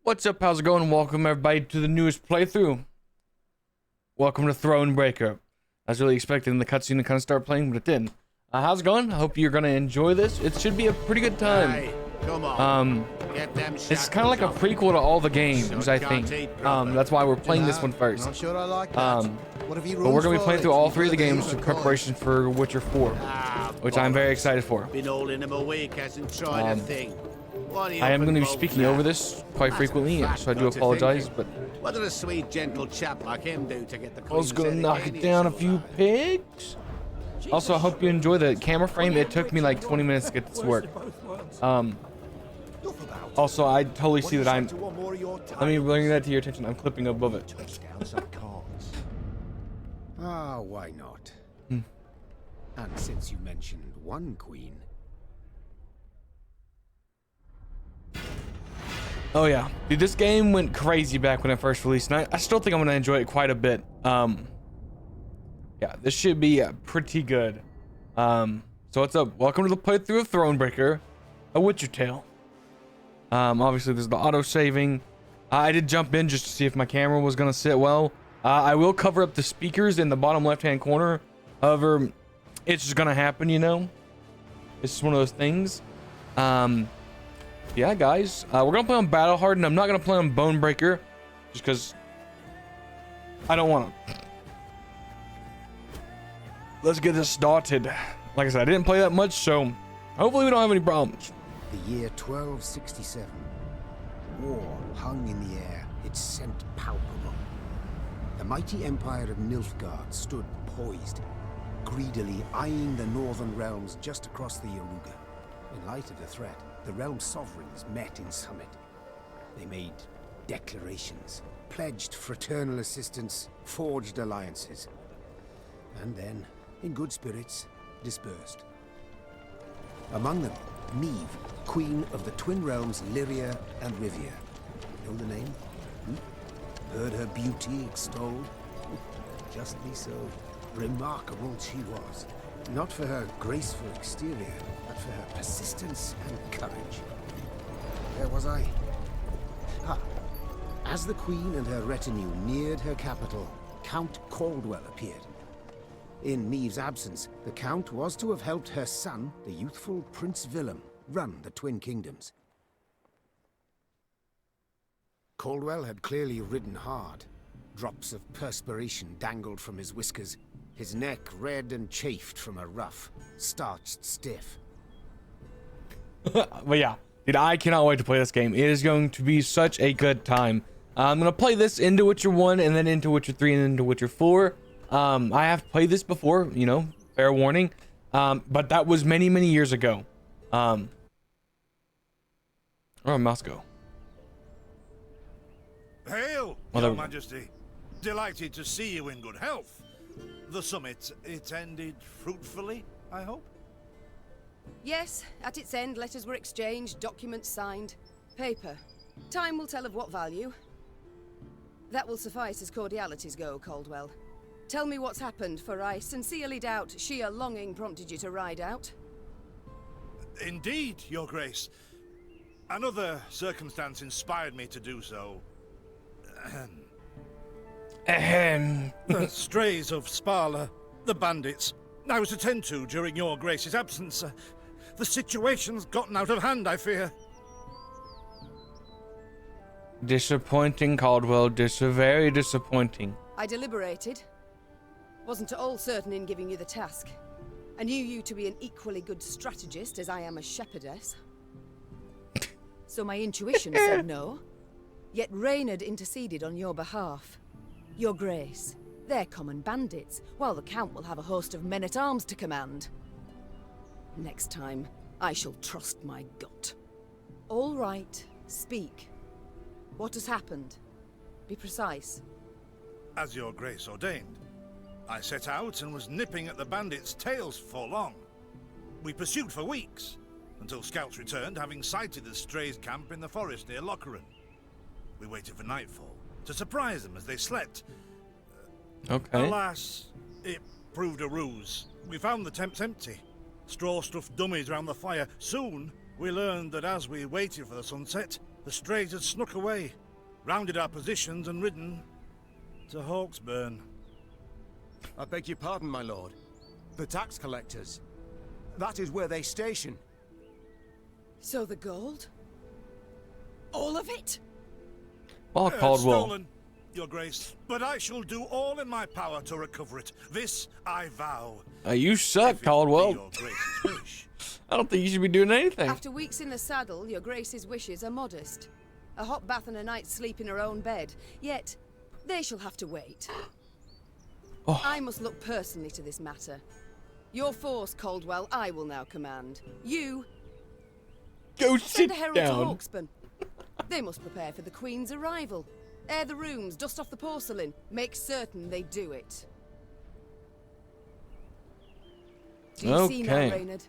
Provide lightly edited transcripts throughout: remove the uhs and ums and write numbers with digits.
What's up? How's it going? Welcome everybody to the newest playthrough. Welcome to Thronebreaker. I was really expecting the cutscene to kind of start playing, but it didn't. How's it going? I hope you're gonna enjoy this. It should be a pretty good time. Hey, come on. It's kind of like a prequel to all the games, I think. That's why we're playing this one first. Not sure I like that. But we're gonna be playing through all three of the games in preparation for Witcher 4, which I'm very excited for. Been holding him a week, hasn't tried a thing. I am going to be speaking over this quite frequently, so I do apologize, but what did a sweet, gentle chap like him do to get the I was going to knock it down a few pigs. Also, I hope you enjoy the camera frame. It took me like 20 minutes to get this to work. Also, I totally see that let me bring that to your attention. I'm clipping above it. Ah, why not? And since you mentioned one queen. Oh yeah, dude, this game went crazy back when it first released, and I still think I'm gonna enjoy it quite a bit. Yeah, this should be pretty good. So what's up? Welcome to the playthrough of Thronebreaker, a Witcher tale. Obviously there's the auto saving. I did jump in just to see if my camera was gonna sit well. I will cover up the speakers in the bottom left-hand corner. However, it's just gonna happen, you know. It's just one of those things. Yeah, guys, we're gonna play on Battle Hardened. I'm not gonna play on Bonebreaker, just because I don't want to. Let's get this started. Like I said, I didn't play that much, so hopefully we don't have any problems. The year 1267. War hung in the air, its scent palpable. The mighty empire of Nilfgaard stood poised, greedily eyeing the northern realms just across the Yaruga. In light of the threat, the realm sovereigns met in summit. They made declarations, pledged fraternal assistance, forged alliances, and then, in good spirits, dispersed. Among them, Neve, queen of the twin realms Lyria and Rivia. Know the name? Heard her beauty extolled? Justly so. Remarkable she was. Not for her graceful exterior, but for her persistence and courage. Where was I? As the queen and her retinue neared her capital, Count Caldwell appeared. In Neve's absence, the Count was to have helped her son, the youthful Prince Willem, run the Twin Kingdoms. Caldwell had clearly ridden hard. Drops of perspiration dangled from his whiskers, his neck red and chafed from a rough, starched stiff. But yeah, dude, I cannot wait to play this game. It is going to be such a good time. I'm gonna play this into Witcher 1 and then into Witcher 3 and then into Witcher 4. I have played this before, you know, fair warning. But that was many years ago. Where mouse go? Hail, Your Majesty. Delighted to see you in good health. The summit, it ended fruitfully, I hope? Yes, at its end, letters were exchanged, documents signed. Paper. Time will tell of what value. That will suffice as cordialities go, Caldwell. Tell me what's happened, for I sincerely doubt sheer longing prompted you to ride out. Indeed, Your Grace. Another circumstance inspired me to do so. The strays of Sparla, the bandits, I was to tend to during Your Grace's absence. The situation's gotten out of hand, I fear. Disappointing, Caldwell. Very disappointing. I deliberated. Wasn't at all certain in giving you the task. I knew you to be an equally good strategist as I am a shepherdess. So my intuition said no. Yet Reynard interceded on your behalf. Your Grace, they're common bandits, while the Count will have a host of men-at-arms to command. Next time, I shall trust my gut. All right, speak. What has happened? Be precise. As Your Grace ordained, I set out and was nipping at the bandits' tails for long. We pursued for weeks, until scouts returned, having sighted the strays' camp in the forest near Locheren. We waited for nightfall to surprise them as they slept. Okay. Alas, it proved a ruse. We found the tents empty. Straw-stuffed dummies around the fire. Soon, we learned that as we waited for the sunset, The strays had snuck away, rounded our positions and ridden to Hawksburn. I beg your pardon, my lord. The tax collectors. That is where they station. So the gold? All of it? Well, Caldwell. Stolen, your grace. But I shall do all in my power to recover it. This I vow. You suck, If it be Caldwell. your grace's wish. I don't think you should be doing anything. After weeks in the saddle, your grace's wishes are modest. A hot bath and a night's sleep in her own bed. Yet, they shall have to wait. Oh. I must look personally to this matter. Your force, Caldwell, I will now command. You, Go send sit a herald down. to Hawksburn. They must prepare for the Queen's arrival. Air the rooms, dust off the porcelain. Make certain they do it. Do you see now, Okay. Reynard?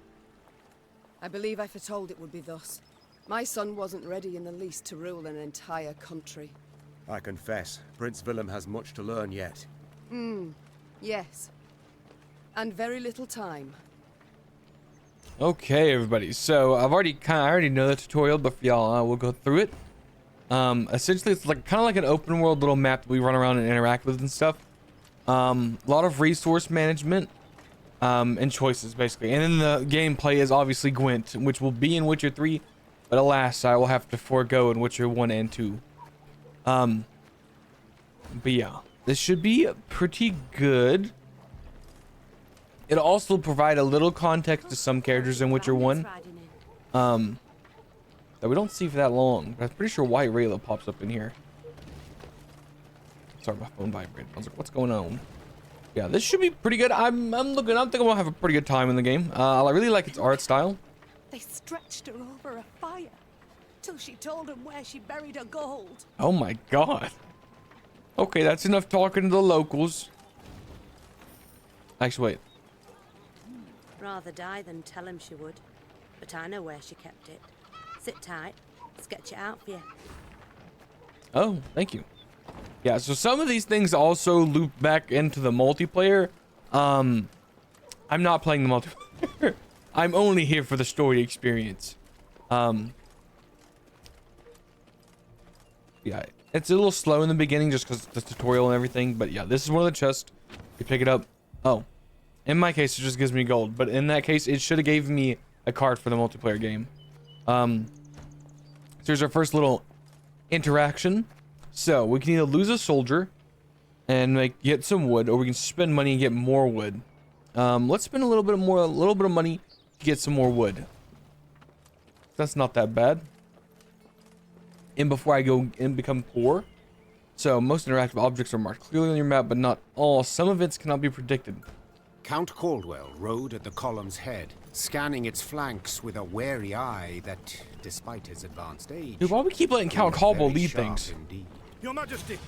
I believe I foretold it would be thus. My son wasn't ready in the least to rule an entire country. I confess, Prince Willem has much to learn yet. Yes. And very little time. Okay, everybody. So I already know the tutorial, but for y'all, we'll go through it. Essentially, it's like kind of like an open world little map that we run around and interact with and stuff. A lot of resource management, and choices basically. And then the gameplay is obviously Gwent, which will be in Witcher 3, but alas, I will have to forego in Witcher 1 and 2. But yeah, this should be pretty good. It'll also provide a little context to some characters in Witcher 1. That we don't see for that long. But I'm pretty sure White Rayla pops up in here. Sorry, my phone vibrated. I was like, what's going on? Yeah, this should be pretty good. I'm thinking we'll have a pretty good time in the game. I really like its art style. They stretched her over a fire till she told them where she buried her gold. Oh my god. Okay, that's enough talking to the locals. Actually, wait. Rather die than tell him she would. But I know where she kept it. Sit tight. Sketch it out for you. Oh, thank you. Yeah, so some of these things also loop back into the multiplayer. I'm not playing the multiplayer. I'm only here for the story experience. Yeah, it's a little slow in the beginning just because the tutorial and everything. But yeah, this is one of the chests. You pick it up. Oh, in my case, it just gives me gold. But in that case, it should have gave me a card for the multiplayer game. So here's our first little interaction. So we can either lose a soldier and get some wood, or we can spend money and get more wood. Let's spend a little bit of money to get some more wood. That's not that bad. And before I go and become poor. So most interactive objects are marked clearly on your map, but not all. Some events cannot be predicted. Count Caldwell rode at the column's head, scanning its flanks with a wary eye that, despite his advanced age... Dude, why do we keep letting Count was Caldwell very lead sharp things? Indeed. Your Majesty,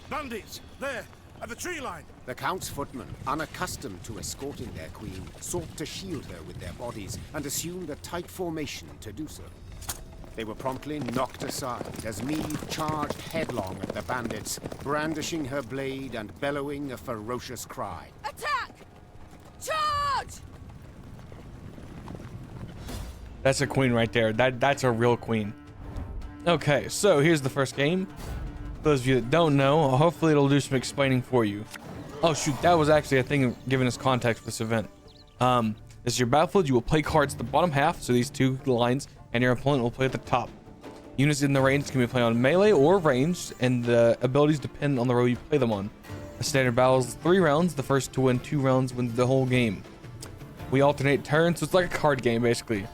bandits, there, at the tree line. The Count's footmen, unaccustomed to escorting their queen, sought to shield her with their bodies and assumed a tight formation to do so. They were promptly knocked aside as Meve charged headlong at the bandits, brandishing her blade and bellowing a ferocious cry. Attack! Charge! That's a queen right there. That's a real queen. Okay, so here's the first game. For those of you that don't know, hopefully it'll do some explaining for you. Oh shoot, that was actually a thing giving us context for this event. This is your battlefield. You will play cards at the bottom half, so these two lines, and your opponent will play at the top. Units in the range can be played on melee or ranged, and the abilities depend on the row you play them on. A standard battle is 3 rounds. The first to win 2 rounds wins the whole game. We alternate turns, so it's like a card game basically.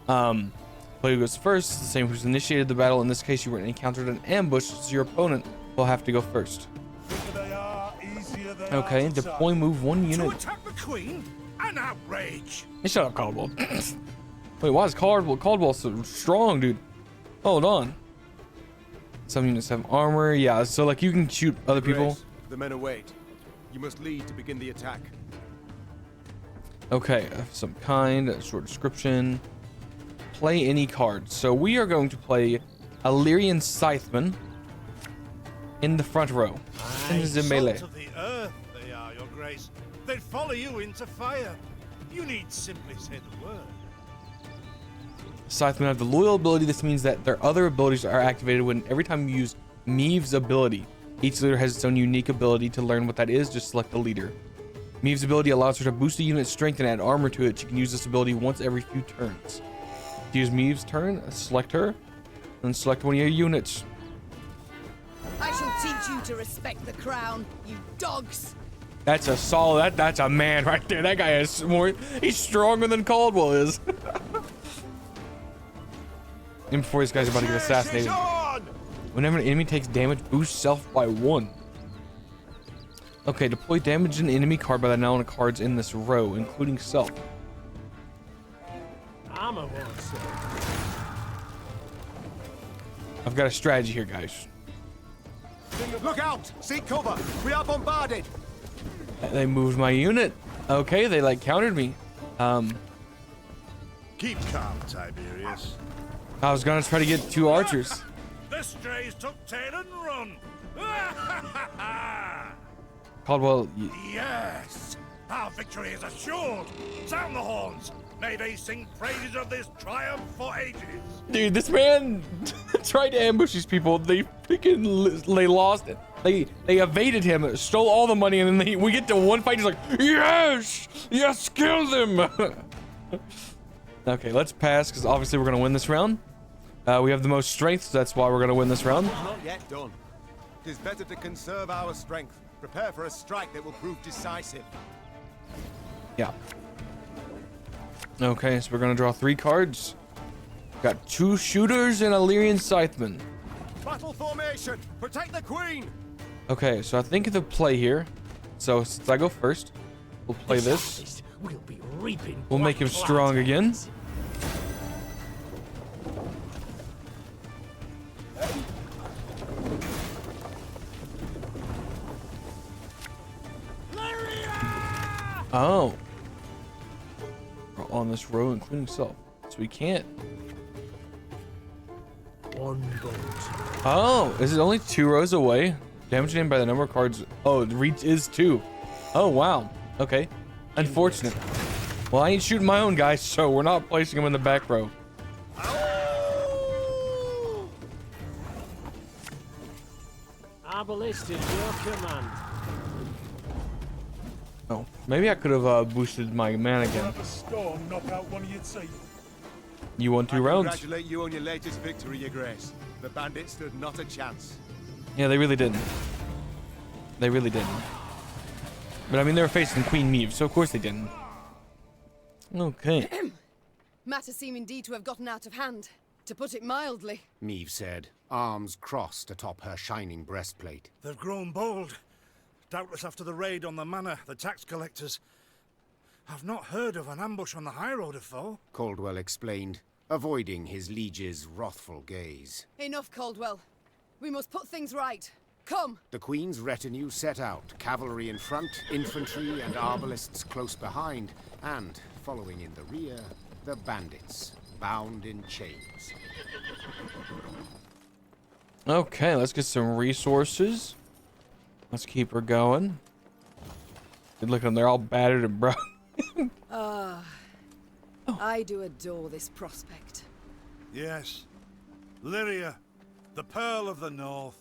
Player who goes first is the same who's initiated the battle. In this case, you were encountered an ambush, so your opponent will have to go first. Okay, deploy move 1 To unit. attack the Queen? An outrage! Hey, shut up, Caldwell. Wait, why is Caldwell so strong, dude? Hold on. Some units have armor. Yeah, so like you can shoot other people. Grace, the men await. You must lead to begin the attack. Okay, of some kind. A short description. Play any card. So we are going to play Illyrian Scytheman in the front row. And this is a melee. Salt of the earth they are, your grace. They'd follow you into fire. You need simply say the word. Scythemen have the loyal ability. This means that their other abilities are activated when every time you use Meave's ability. Each leader has its own unique ability. To learn what that is, just select the leader. Meave's ability allows her to boost a unit's strength and add armor to it. She can use this ability once every few turns. To use Meave's turn, select her, and select one of your units. I shall teach you to respect the crown, you dogs. That's a solid, that's a man right there. That guy is more, he's stronger than Caldwell is. And before this guy's about to get assassinated. Whenever an enemy takes damage, boost self by 1. Okay, deploy damage an enemy card by the amount of cards in this row, including self. I've got a strategy here, guys. Look out! Seek cover! We are bombarded! They moved my unit. Okay, they like countered me. Keep calm, Tiberius. I was gonna try to get 2 archers. The strays took tail and run. Caldwell, Yes, our victory is assured. Sound the horns. May they sing praises of this triumph for ages. dude, this man tried to ambush these people. They lost it. They evaded him, stole all the money, and then we get to one fight. He's like, yes, yes, kill them. Okay, let's pass because obviously we're gonna win this round. We have the most strength, so that's why we're gonna win this round. Not yet done. It is better to conserve our strength. Prepare for a strike that will prove decisive. Yeah. Okay, so we're gonna draw 3 cards. Got 2 shooters and a Lyrian Scytheman. Battle formation! Protect the queen! Okay, so I think of the play here. So since I go first, we'll play this. We'll make him strong again. Oh. We're on this row, including self. So we can't. Oh, is it only 2 rows away? Damage named by the number of cards. Oh, the reach is 2. Oh, wow. Okay. Unfortunate. Well, I ain't shooting my own guys, so we're not placing them in the back row. Our ballista, your command. Oh, maybe I could have boosted my man again. Have a storm knock out one of your teeth. You won 2 rounds. Congratulate you on your latest victory, Your Grace. The bandits stood not a chance. Yeah, they really didn't. They really didn't. But I mean, they were facing Queen Meave, so of course they didn't. Okay. Matters seem indeed to have gotten out of hand, to put it mildly. Meave said, arms crossed atop her shining breastplate. They've grown bold. Doubtless after the raid on the manor, the tax collectors. I've not heard of an ambush on the high road afore. Caldwell explained, avoiding his liege's wrathful gaze. Enough, Caldwell. We must put things right. Come! The Queen's retinue set out, cavalry in front, infantry and arbalists close behind, and, following in the rear, the bandits, bound in chains. Okay, let's get some resources. Let's keep her going. Good looking, they're all battered and broken. I do adore this prospect. Yes. Lyria, the Pearl of the North.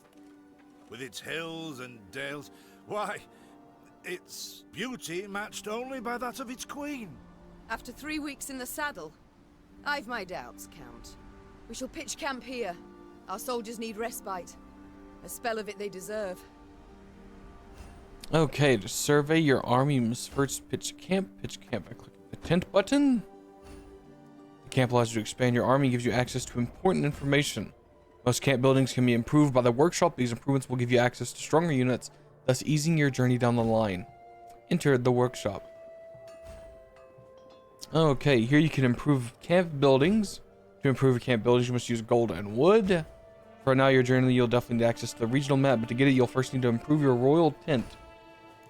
With its hills and dales. Why, its beauty matched only by that of its queen. After 3 weeks in the saddle, I've my doubts, Count. We shall pitch camp here. Our soldiers need respite. A spell of it they deserve. Okay, to survey your army, you must first pitch camp. Pitch camp by clicking the tent button. The camp allows you to expand your army and gives you access to important information. Most camp buildings can be improved by the workshop. These improvements will give you access to stronger units, thus easing your journey down the line. Enter the workshop. Okay, here you can improve camp buildings. To improve your camp buildings, you must use gold and wood. For now, your journey, you'll definitely need access to the regional map, but to get it, you'll first need to improve your royal tent.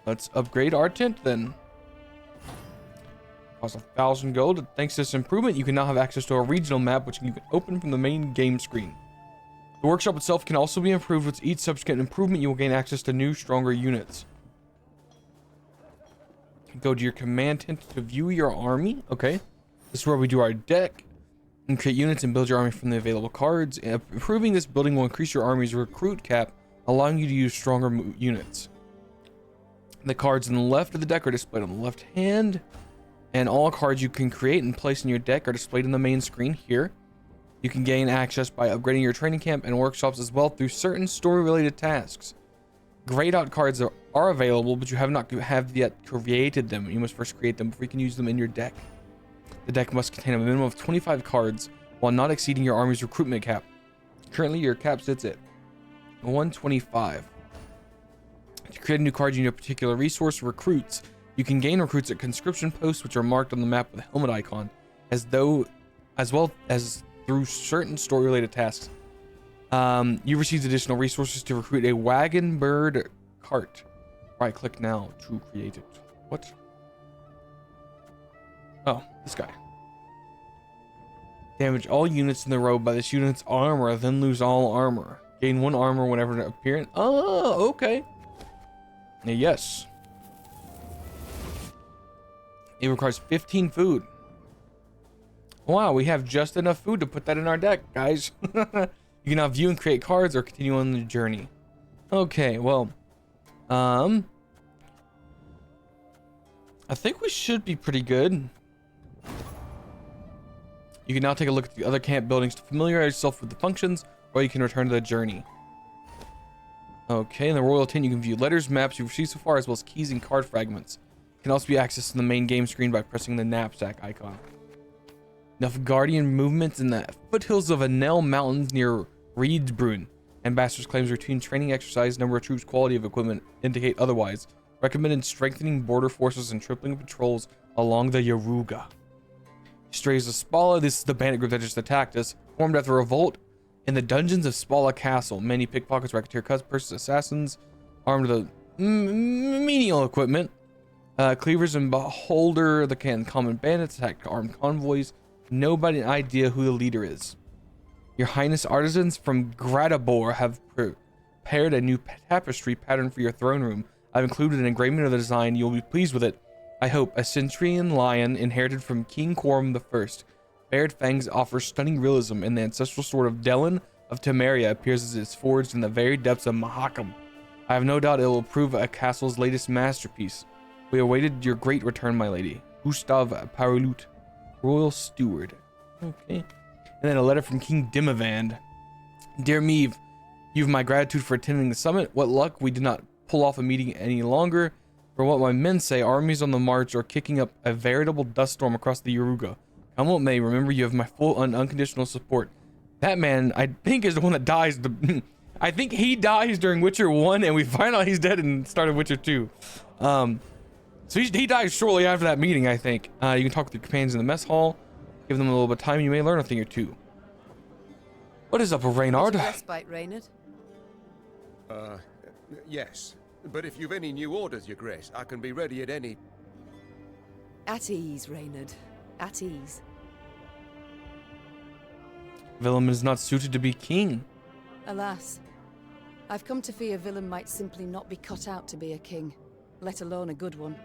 Let's upgrade our tent then. Costs 1,000 gold. Thanks to this improvement, you can now have access to a regional map, which you can open from the main game screen. The workshop itself can also be improved. With each subsequent improvement, you will gain access to new, stronger units. Go to your command tent to view your army. Okay. This is where we do our deck. and create units and build your army from the available cards. Improving this building will increase your army's recruit cap, allowing you to use stronger units. The cards on the left of the deck are displayed on the left hand, and all cards you can create and place in your deck are displayed on the main screen here. You can gain access by upgrading your training camp and workshops as well through certain story-related tasks. Grayed out cards are available, but you have not yet created them. You must first create them before you can use them in your deck. The deck must contain a minimum of 25 cards while not exceeding your army's recruitment cap. Currently, your cap sits at 125. To create a new card, you need a particular resource, recruits. You can gain recruits at conscription posts, which are marked on the map with a helmet icon, as well as through certain story-related tasks. You received additional resources to recruit a wagon bird cart. Right-click now to create it. What? Oh, this guy. Damage all units in the row by this unit's armor, then lose all armor. Gain 1 armor whenever appearing. Oh, okay. Yes. It requires 15 food. Wow, we have just enough food to put that in our deck, guys. You can now view and create cards or continue on the journey. Okay, well, I think we should be pretty good. You can now take a look at the other camp buildings to familiarize yourself with the functions, or you can return to the journey. Okay, in the Royal Tent, you can view letters, maps you've received so far, as well as keys and card fragments. It can also be accessed in the main game screen by pressing the knapsack icon. Enough Guardian movements in the foothills of Anel Mountains near Reedsbrunn. Ambassador's claims routine training exercise, number of troops, quality of equipment indicate otherwise. Recommended strengthening border forces and tripling patrols along the Yaruga. Strays of Spala, this is the bandit group that just attacked us, formed after a revolt in the dungeons of Spala Castle. Many pickpockets, racketeer, cutpurses, assassins, armed with menial equipment. Cleavers and Beholder, the common bandits, attacked armed convoys. Nobody an idea who the leader is. Your Highness, artisans from Gradabor have prepared a new tapestry pattern for your throne room. I've included an engraving of the design. You'll be pleased with it. I hope. A Centurion lion inherited from King Quorum I. Bared fangs offers stunning realism, and the ancestral sword of Delin of Temeria appears as it is forged in the very depths of Mahakam. I have no doubt it will prove a castle's latest masterpiece. We awaited your great return, my lady. Gustav Parulut, Royal Steward. Okay. And then a letter from King Dimavand. Dear Meve, you've my gratitude for attending the summit. What luck we did not pull off a meeting any longer. For what my men say, armies on the march are kicking up a veritable dust storm across the Yaruga. Come what may, remember you have my full and unconditional support. That man, I think, is the one that dies. I think he dies during Witcher 1, and we find out he's dead and started Witcher 2. So he dies shortly after that meeting, I think. You can talk with your companions in the mess hall. Give them a little bit of time, you may learn a thing or two. What is up, Reynard? Respite, Reynard. Yes. But if you've any new orders, Your Grace, I can be ready at any... At ease, Reynard. At ease. Willem is not suited to be king. Alas. I've come to fear Willem might simply not be cut out to be a king, let alone a good one.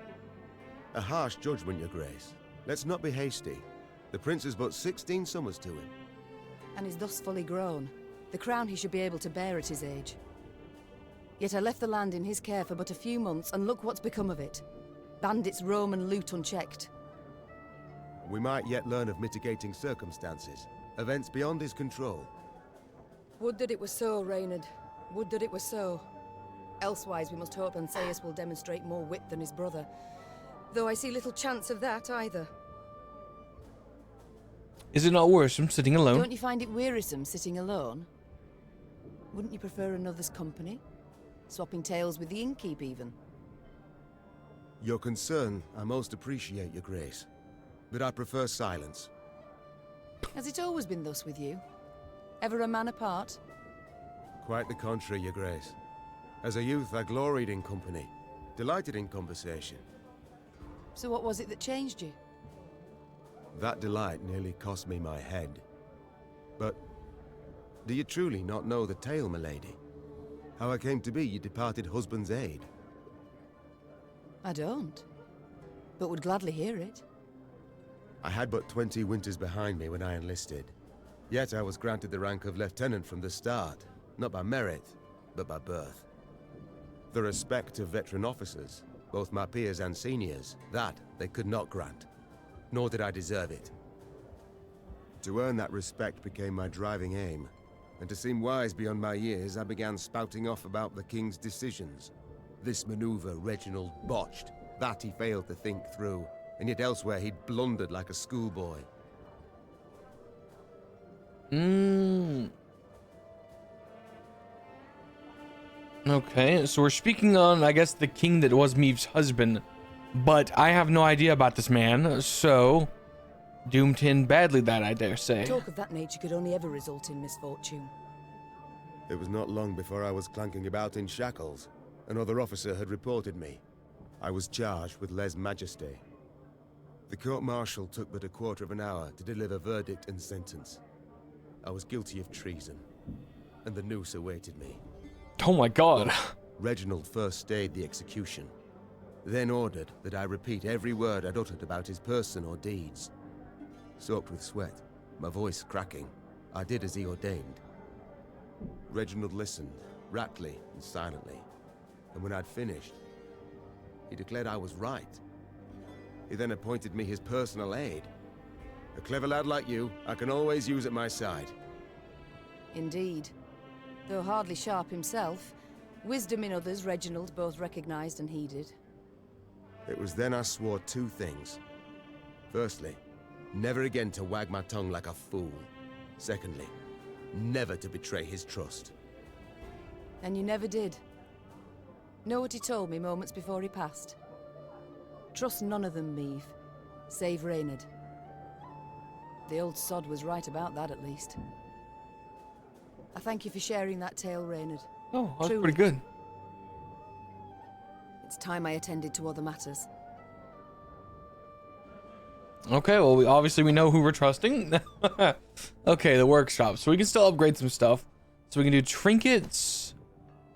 A harsh judgment, Your Grace. Let's not be hasty. The prince is but 16 summers to him. And is thus fully grown. The crown he should be able to bear at his age. Yet I left the land in his care for but a few months, and look what's become of it. Bandits roam and loot unchecked. We might yet learn of mitigating circumstances. Events beyond his control. Would that it were so, Reynard. Would that it were so. Elsewise we must hope Ancaeus will demonstrate more wit than his brother. Though I see little chance of that either. Is it not worrisome sitting alone? Don't you find it wearisome sitting alone? Wouldn't you prefer another's company? Swapping tales with the innkeep, even? Your concern I most appreciate, Your Grace. But I prefer silence. Has it always been thus with you? Ever a man apart? Quite the contrary, Your Grace. As a youth, I gloried in company, delighted in conversation. So what was it that changed you? That delight nearly cost me my head. But do you truly not know the tale, milady? How I came to be your departed husband's aide? I don't, but would gladly hear it. I had but 20 winters behind me when I enlisted. Yet I was granted the rank of lieutenant from the start, not by merit, but by birth. The respect of veteran officers, both my peers and seniors, that they could not grant, nor did I deserve it. To earn that respect became my driving aim, and to seem wise beyond my years, I began spouting off about the king's decisions. This maneuver Reginald botched, that he failed to think through, and yet elsewhere he'd blundered like a schoolboy. Okay, so we're speaking on, I guess, the king that was Meave's husband, but I have no idea about this man, so doomed to end badly, that I dare say. Talk of that nature could only ever result in misfortune. It was not long before I was clanking about in shackles. Another officer had reported me. I was charged with lèse-majesté. The court-martial took but a quarter of an hour to deliver verdict and sentence. I was guilty of treason, and the noose awaited me. Oh my god. Reginald first stayed the execution, then ordered that I repeat every word I'd uttered about his person or deeds. Soaked with sweat, my voice cracking, I did as he ordained. Reginald listened, raptly and silently, and when I'd finished, he declared I was right. He then appointed me his personal aide. A clever lad like you, I can always use at my side. Indeed. Though hardly sharp himself, wisdom in others Reginald both recognized and heeded. It was then I swore two things. Firstly, never again to wag my tongue like a fool. Secondly, never to betray his trust. And you never did. Know what he told me moments before he passed? Trust none of them, Meave, save Reynard. The old sod was right about that, at least. I thank you for sharing that tale, Reynard. Oh, that's Truly. pretty good. It's time I attended to other matters. Okay, well, we know who we're trusting. Okay, the workshop. So we can still upgrade some stuff. So we can do trinkets.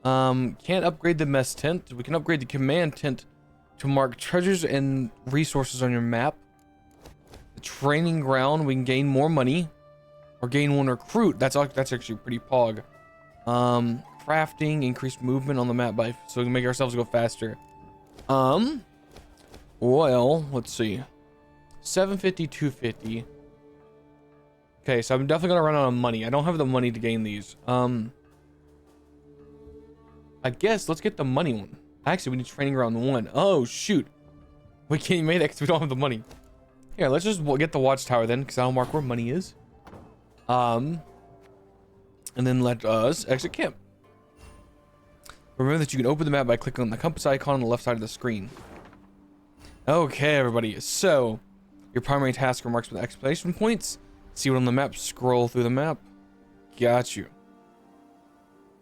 Can't upgrade the mess tent. We can upgrade the command tent to mark treasures and resources on your map. The training ground, we can gain more money. Or gain one recruit. That's actually pretty pog. Crafting, increased movement on the map so we can make ourselves go faster. Well, let's see. 750, 250. Okay, so I'm definitely gonna run out of money. I don't have the money to gain these. I guess let's get the money one. Actually, we need training ground 1. Oh shoot, we can't make that because we don't have the money. Here, let's just get the watchtower then, because I'll mark where money is. And then let us exit camp. Remember that you can open the map by clicking on the compass icon on the left side of the screen. Okay, everybody. So, your primary task are marked with exclamation points. See what on the map? Scroll through the map. Got you.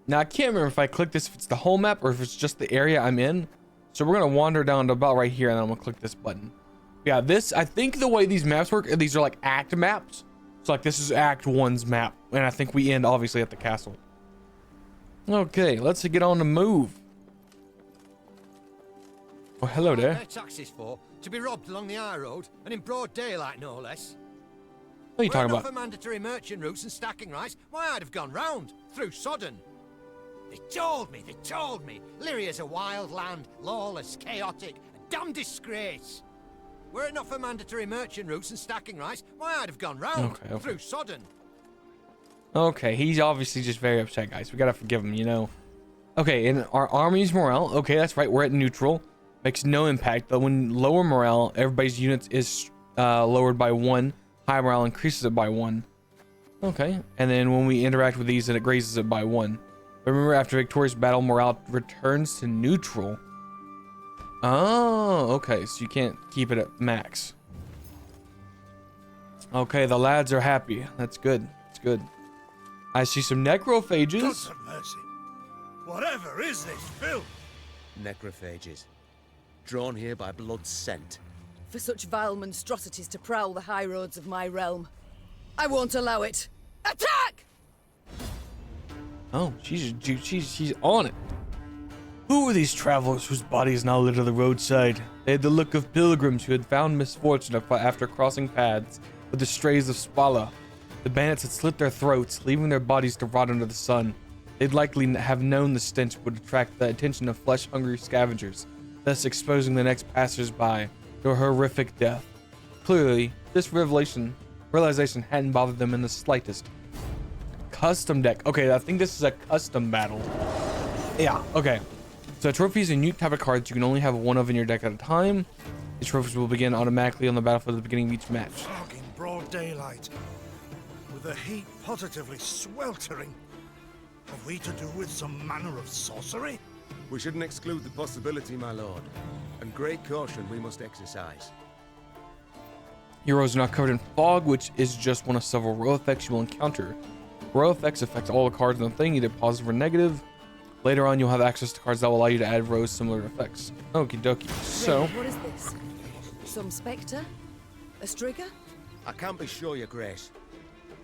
Now, I can't remember if I click this, if it's the whole map or if it's just the area I'm in. So we're going to wander down to about right here, and then I'm going to click this button. Yeah, I think the way these maps work, these are like act maps. So like this is Act 1's map, and I think we end obviously at the castle. Okay, let's get on the move. Oh, hello there. What are taxis for? To be robbed along the high road, and in broad daylight, no less. What are you talking about? For mandatory merchant routes and stacking rights, why I'd have gone round through Sodden. They told me. Lyria's a wild land, lawless, chaotic, a damn disgrace. Were it not for mandatory merchant routes and stacking rights, why I'd have gone round through Sodden. Okay, he's obviously just very upset, guys. We gotta forgive him, you know. Okay, and our army's morale. Okay, that's right. We're at neutral. Makes no impact. But when lower morale, everybody's units is lowered by 1. High morale increases it by 1. Okay, and then when we interact with these, it raises it by 1. But remember, after victorious battle, morale returns to neutral. Oh, okay. So you can't keep it at max. Okay, the lads are happy. That's good. That's good. I see some necrophages. God have mercy. Whatever is this filth? Necrophages. Drawn here by blood's scent. For such vile monstrosities to prowl the high roads of my realm, I won't allow it. Attack! Oh, she's on it. Who were these travelers whose bodies now litter the roadside? They had the look of pilgrims who had found misfortune after crossing paths with the strays of Spala. the bandits had slit their throats, leaving their bodies to rot under the sun. They'd likely have known the stench would attract the attention of flesh-hungry scavengers, thus exposing the next passers-by to a horrific death. Clearly, this realization hadn't bothered them in the slightest. Custom deck. Okay, I think this is a custom battle. Yeah, okay. So a trophy is a unique type of card that you can only have one of in your deck at a time. These trophies will begin automatically on the battlefield at the beginning of each match. Fog in broad daylight, with the heat positively sweltering. Have we to do with some manner of sorcery? We shouldn't exclude the possibility, my lord. And great caution we must exercise. Heroes are not covered in fog, which is just one of several row effects you will encounter. Row effects affect all the cards in the thing, either positive or negative. Later on, you'll have access to cards that will allow you to add rows similar effects. Okie dokie. So, What is this? Some spectre? A strigger? I can't be sure, your grace.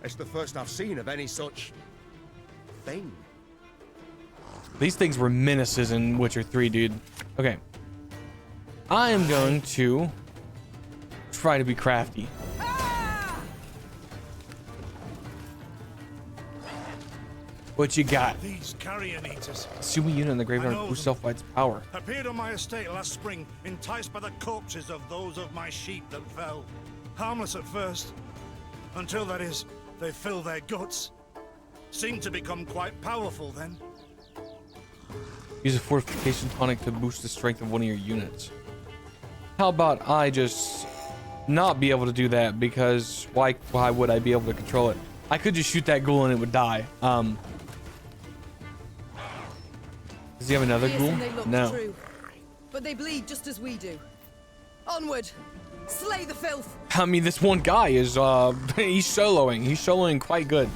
It's the first I've seen of any such thing. these things were menaces in Witcher 3, dude. Okay. I am going to try to be crafty. What you got? These carrion eaters Assume a unit in the graveyard whose self-fights power. appeared on my estate last spring, enticed by the corpses of those of my sheep that fell. Harmless at first, until, that is, they fill their guts. Seemed to become quite powerful then. Use a fortification tonic to boost the strength of one of your units. How about I just not be able to do that, because why would I be able to control it? I could just shoot that ghoul and it would die. Does he have another ghoul? They look No. true, but they bleed just as we do. Onward! Slay the filth! I mean, this one guy is, he's soloing. He's soloing quite good.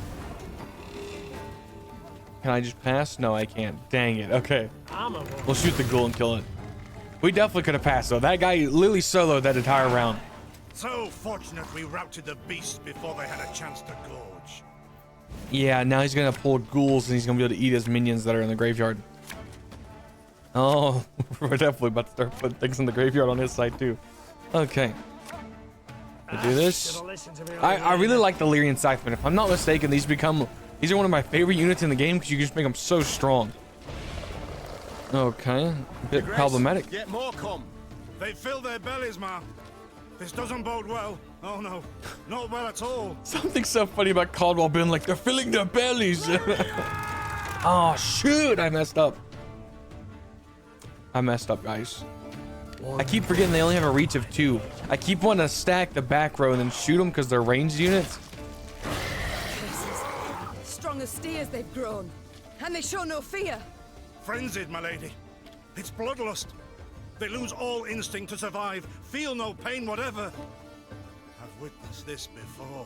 Can I just pass? No, I can't. Dang it. Okay. We'll shoot the ghoul and kill it. We definitely could have passed, though. That guy literally soloed that entire round. So fortunate we routed the beasts before they had a chance to gorge. Yeah, now he's gonna pull ghouls and he's gonna be able to eat his minions that are in the graveyard. Oh, we're definitely about to start putting things in the graveyard on his side too. Okay. We'll do this. I really like the Lyrian Scythemen. If I'm not mistaken, these are one of my favorite units in the game because you can just make them so strong. Okay. A bit problematic. Yet more come. They fill their bellies, ma. This doesn't bode well. Oh no, not well at all. Something so funny about Caldwell being like, they're filling their bellies. Oh, shoot. I messed up. I messed up, guys. I keep forgetting they only have a reach of 2. I keep wanting to stack the back row and then shoot them because they're ranged units. Strong as steers they've grown, and they show no fear. Frenzied, my lady. It's bloodlust. They lose all instinct to survive, feel no pain whatever. I've witnessed this before.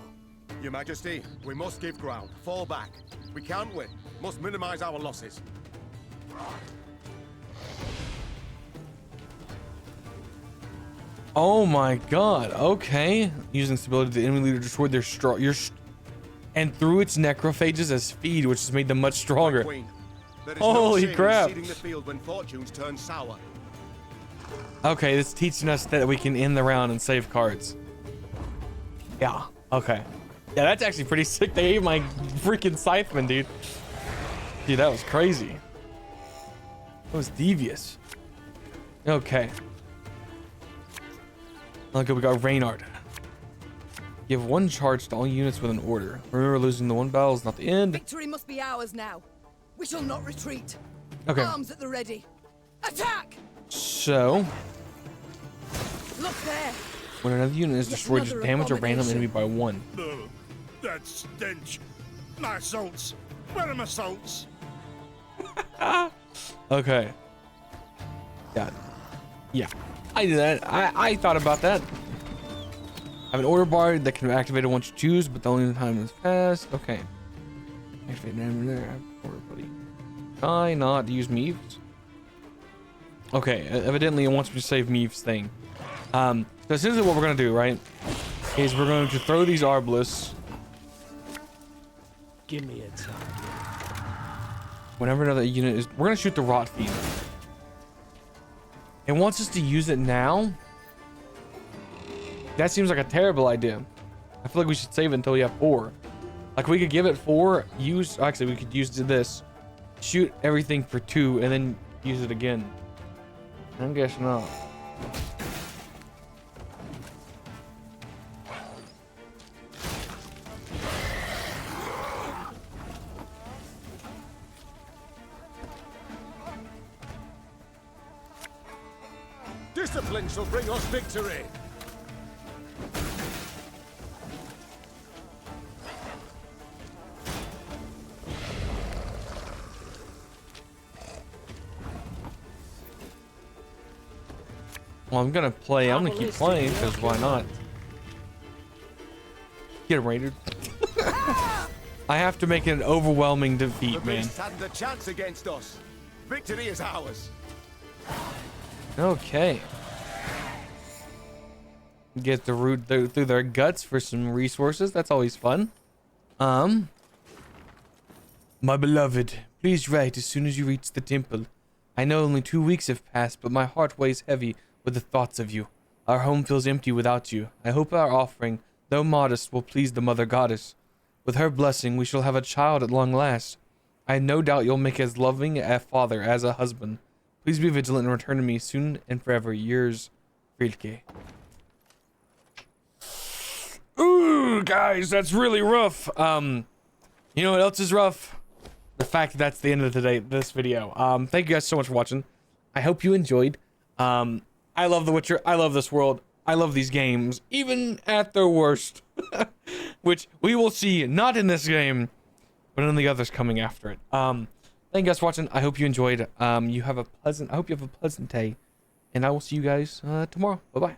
Your Majesty, we must give ground. Fall back. We can't win. Must minimize our losses. Oh my god. Okay. Using stability, the enemy leader destroyed their and threw its necrophages as feed, which has made them much stronger. Queen, there is Holy no shame in crap. seeding the field when fortunes turn sour. Okay, it's teaching us that we can end the round and save cards. Yeah, okay. Yeah, that's actually pretty sick. They ate my freaking Scytheman, dude. Dude, that was crazy. That was devious. Okay. Okay, we got Reynard. Give 1 charge to all units with an order. Remember, losing the 1 battle is not the end. Victory must be ours now. We shall not retreat. Okay. Arms at the ready. Attack! So, Look there. when another unit is destroyed, just damage a random enemy by 1. Ugh, that stench. My salts. Where are my salts? Okay. Yeah. I did that. I thought about that. I have an order bar that can be activated once you choose, but the only time is fast. Okay. Activate name there. Order buddy. Try not to use Meaves. Okay, evidently it wants me to save Meaves thing. So essentially what we're gonna do, right, is we're going to throw these Arbalists. Give me a target. Whenever another unit is, we're gonna shoot the Rot Fiend. It wants us to use it now. That seems like a terrible idea. I feel like we should save it until we have 4. Like we could give it 4, actually we could use this, shoot everything for 2, and then use it again. I guess not. Discipline shall bring us victory. Well, I'm gonna keep playing, because why not? Get him, Raider. I have to make it an overwhelming defeat, man. Hadn't a chance against us. Victory is ours. Okay. Get the root through their guts for some resources. That's always fun. My beloved, please write as soon as you reach the temple. I know only 2 weeks have passed, but my heart weighs heavy with the thoughts of you. Our home feels empty without you. I hope our offering, though modest, will please the Mother Goddess. With her blessing, we shall have a child at long last. I have no doubt you'll make as loving a father as a husband. Please be vigilant and return to me soon and forever. Yours, Rilke. Ooh, guys, that's really rough. You know what else is rough? The fact that that's the end of this video. Thank you guys so much for watching. I hope you enjoyed. I love The Witcher. I love this world. I love these games, even at their worst. Which we will see, not in this game, but in the others coming after it. Thank you guys for watching. I hope you enjoyed. I hope you have a pleasant day, and I will see you guys tomorrow. Bye-bye.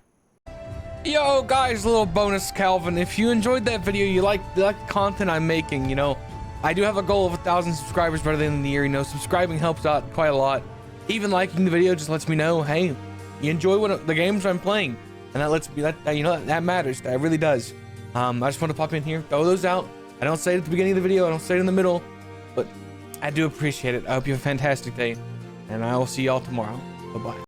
Yo, guys, a little bonus, Calvin. If you enjoyed that video, you like the content I'm making, you know, I do have a goal of 1,000 subscribers by the end of the year. You know, subscribing helps out quite a lot. Even liking the video just lets me know, hey, you enjoy the games I'm playing, and that lets me, you know, that matters. That really does. I just want to pop in here, throw those out. I don't say it at the beginning of the video. I don't say it in the middle, but I do appreciate it. I hope you have a fantastic day, and I will see y'all tomorrow. Bye-bye.